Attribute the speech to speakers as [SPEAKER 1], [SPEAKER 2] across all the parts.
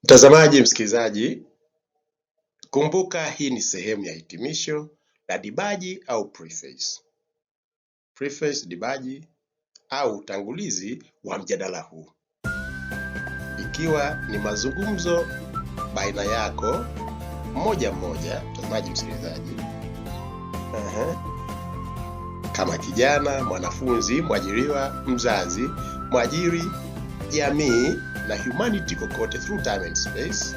[SPEAKER 1] Mtazamaji, msikilizaji, kumbuka hii ni sehemu ya hitimisho la dibaji au preface. Preface, dibaji au utangulizi wa mjadala huu, ikiwa ni mazungumzo baina yako mmoja mmoja, mtazamaji, msikilizaji, kama kijana, mwanafunzi, mwajiriwa, mzazi, mwajiri, jamii na humanity kokote through time and space,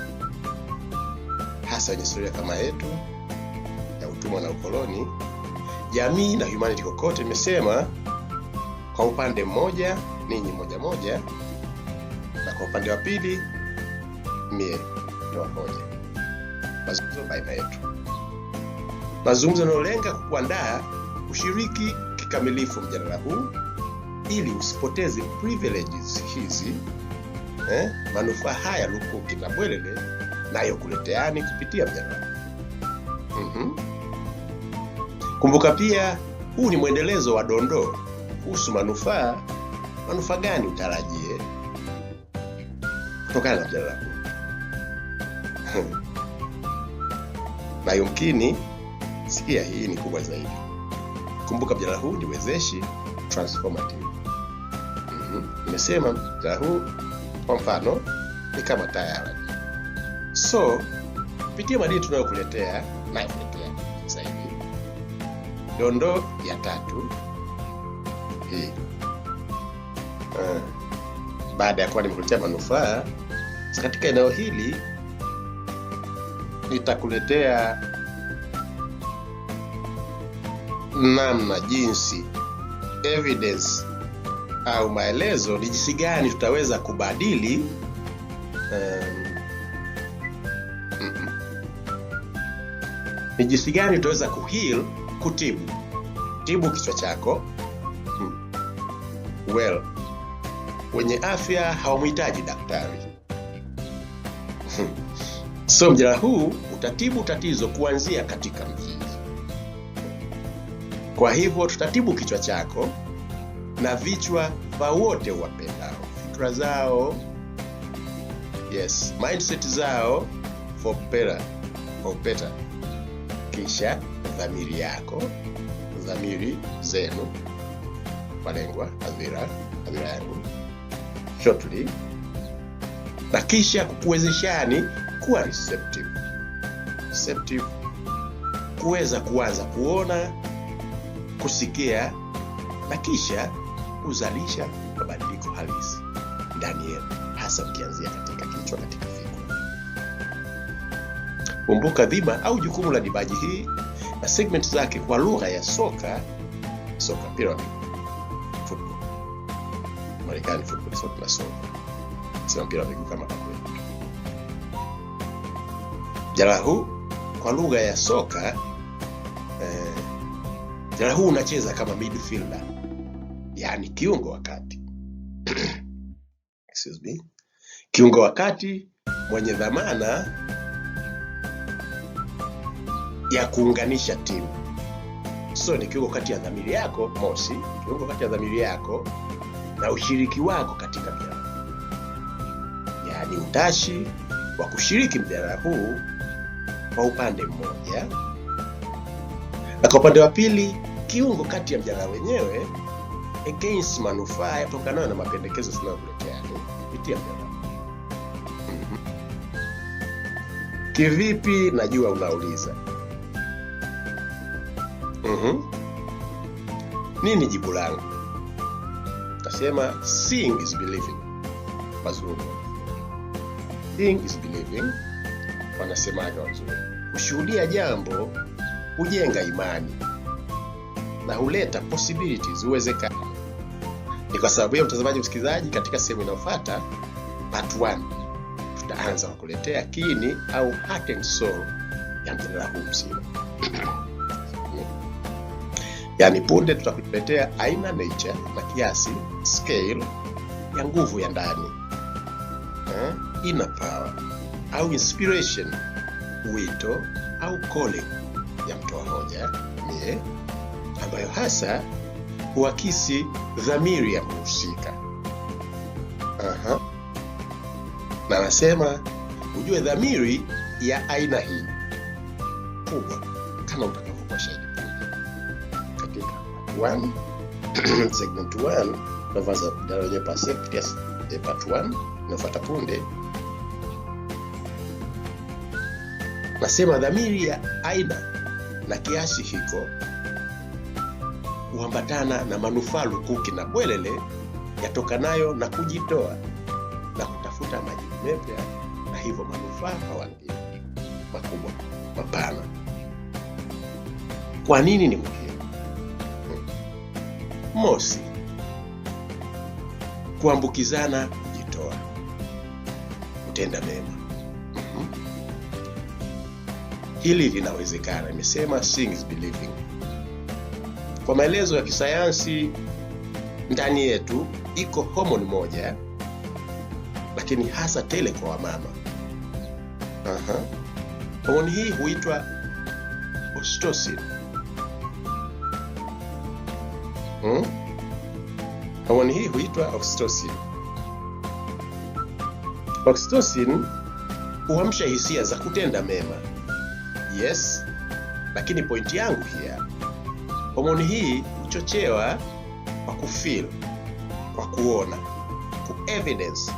[SPEAKER 1] hasa kwenye historia kama yetu ya utumwa na ukoloni. Jamii na humanity kokote, nimesema kwa upande mmoja, ninyi moja moja, na kwa upande wa pili mie ndio moja. Mazungumzo baina yetu, mazungumzo yanayolenga kukuandaa ushiriki kikamilifu mjadala huu ili usipoteze privileges hizi, manufaa haya lukuki na bwelele nayo kuleteani kupitia mjadala. Kumbuka pia huu ni mwendelezo wa dondoo kuhusu manufaa gani utarajie kutokana na mjadala huu. Na yumkini sikia, hii ni kubwa zaidi. Kumbuka mjadala huu ni wezeshi, transformative. Nimesema mjadala huu kwa mfano ni kama tayari. So, kupitia madini tunayokuletea sasa hivi, dondoo ya tatu hii, baada ya kuwa nimekuletea manufaa katika eneo hili, nitakuletea namna, jinsi, evidence au maelezo ni jinsi gani tutaweza kubadili ni jinsi gani tutaweza kuheal, kutibu kichwa chako. Well, wenye afya hawamhitaji daktari. So mjadala huu utatibu tatizo kuanzia katika mzizi. Kwa hivyo tutatibu kichwa chako na vichwa vya wote wapendao, fikra zao, mindset zao for better. Kisha dhamiri yako, dhamiri zenu, walengwa, hadhira yangu shortly, na kisha kukuwezeshani kuwa receptive, kuweza kuanza kuona, kusikia, na kisha kuzalisha mabadiliko halisi ndani yenu, hasa mkianzia katika kichwa, katika fikra. Kumbuka dhima au jukumu la dibaji hii na segment zake kwa lugha ya soka pyramid football, Marekani football, soka na soka, sio mpira wa miguu kama hapo. Mjadala huu kwa lugha ya soka, mjadala huu unacheza kama midfielder, yani kiungo wa kati. Kiungo wa kati mwenye dhamana ya kuunganisha timu. So ni kiungo kati ya dhamiri yako mosi, kiungo kati ya dhamiri yako na ushiriki wako katika mjadala, yani utashi wa kushiriki mjadala huu kwa upande mmoja, na kwa upande wa pili kiungo kati ya mjadala wenyewe against manufaa yatokanayo na mapendekezo tunayokuletea kupitia mjadala. Kivipi? Najua unauliza. Nini jibu langu? Tasema seeing is believing. Wazungu, seeing is believing, wanasemaga wazungu. Kushuhudia jambo hujenga imani na huleta possibilities, uwezekano. Ni kwa sababu ya mtazamaji, msikilizaji, katika sehemu inayofuata part 1 tutaanza kukuletea kiini au heart and soul ya mjadala huu mzima. Yani punde tutakuletea aina, nature na kiasi, scale ya nguvu ya ndani, inner power au inspiration, wito au calling ya mtoa hoja mie, ambayo hasa huakisi dhamiri ya mhusika. Na anasema ujue dhamiri ya aina hii kubwa kama utakavyokuwa shahidi katika part 1 segment 1 tunaanza daraja perceptus part 1 inafuata punde. Nasema dhamiri ya aina na kiasi hiko huambatana na manufaa lukuki na bwelele yatokanayo na kujitoa na kutafuta majibu mapya, na hivyo manufaa kwa wengine makubwa mapana. Kwa nini ni muhimu? Mosi, kuambukizana kujitoa, kutenda mema. Hili linawezekana, nimesema seeing is believing. Kwa maelezo ya kisayansi, ndani yetu iko homoni moja, lakini hasa tele kwa wamama. Homoni hii huitwa oxytocin. Homoni hii huitwa oxytocin. Oxytocin huamsha hisia za kutenda mema. Yes, lakini pointi yangu hapa, homoni hii huchochewa kwa kufeel, kwa kuona, ku-evidence,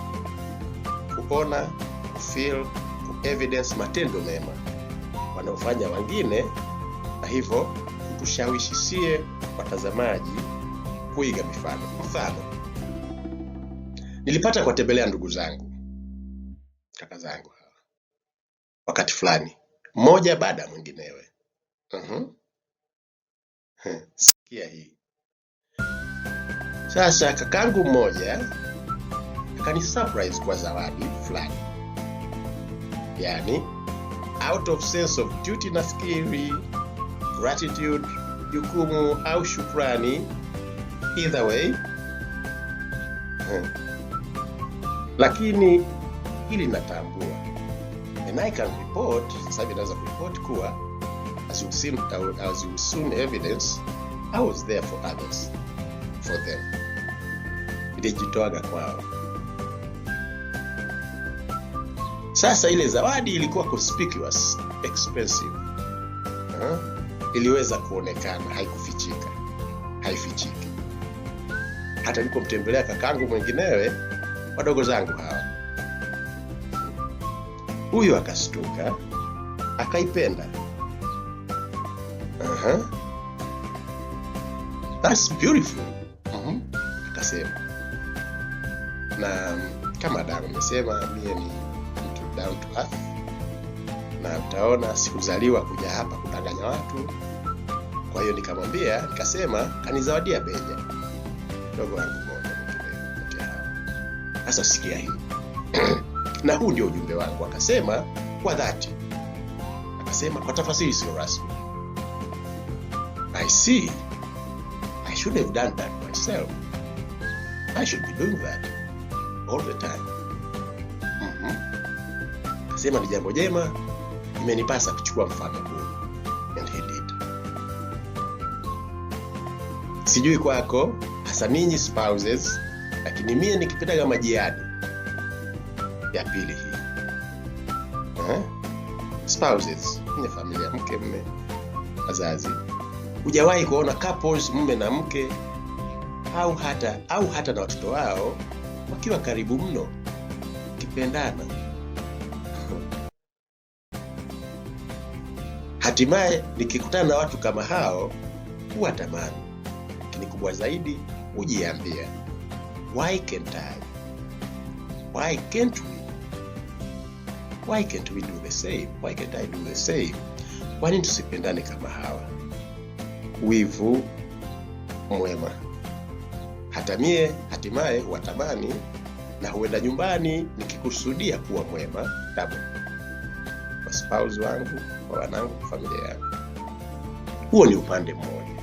[SPEAKER 1] kuona, kufeel, ku-evidence matendo mema wanaofanya wengine, na hivyo kutushawishisie watazamaji kuiga mifano. Mfano, nilipata kuwatembelea ndugu zangu, kaka zangu hawa, wakati fulani, mmoja baada ya mwinginewe. Sikia hii. Sasa kakangu mmoja akani surprise kwa zawadi fulani. Yani out of sense of duty na fikiri, gratitude, jukumu au shukrani, either way. Lakini hili natambua, and I can report, sasa naweza report kuwa as you soon evidence, I was there for others, for them. Nilijitoaga kwao. Sasa ile zawadi ilikuwa conspicuous, expensive. Iliweza kuonekana, haikufichika, haifichiki. Hata nilipomtembelea kakangu mwinginewe, wadogo zangu hawa, huyo akastuka, akaipenda. That's beautiful. Akasema. Na kama Daru nimesema, mie ni mtu down to earth, na utaona sikuzaliwa kuja hapa kudanganya watu. Kwa hiyo nikamwambia, nikasema kanizawadia beja dogo wangu mmoja mwingine hapa. Sasa sikia hii. Na huu ndio ujumbe wangu. Akasema kwa dhati, akasema kwa tafasiri sio rasmi, I see. I should have done that myself. I should be doing that all the time. Akasema ni jambo jema, imenipasa kuchukua mfano huu. And he did. Sijui kwako, hasa ninyi spouses, lakini mie nikipendaga majiadi ya pili hii. Spouses, ni familia, mke mme, wazazi. Hujawahi kuona couples mume na mke au hata na watoto wao wakiwa karibu mno, kipendana? Hatimaye nikikutana na watu kama hao huwa tamani, lakini kubwa zaidi hujiambia, why can't I? Why can't we? Why can't we do the same? Why can't I do the same? Kwa nini tusipendane kama hawa? Wivu mwema. Hata mie hatimaye watamani, na huenda nyumbani nikikusudia kuwa mwema kama kwa spouse wangu, kwa wanangu, familia yangu. Huo ni upande mmoja.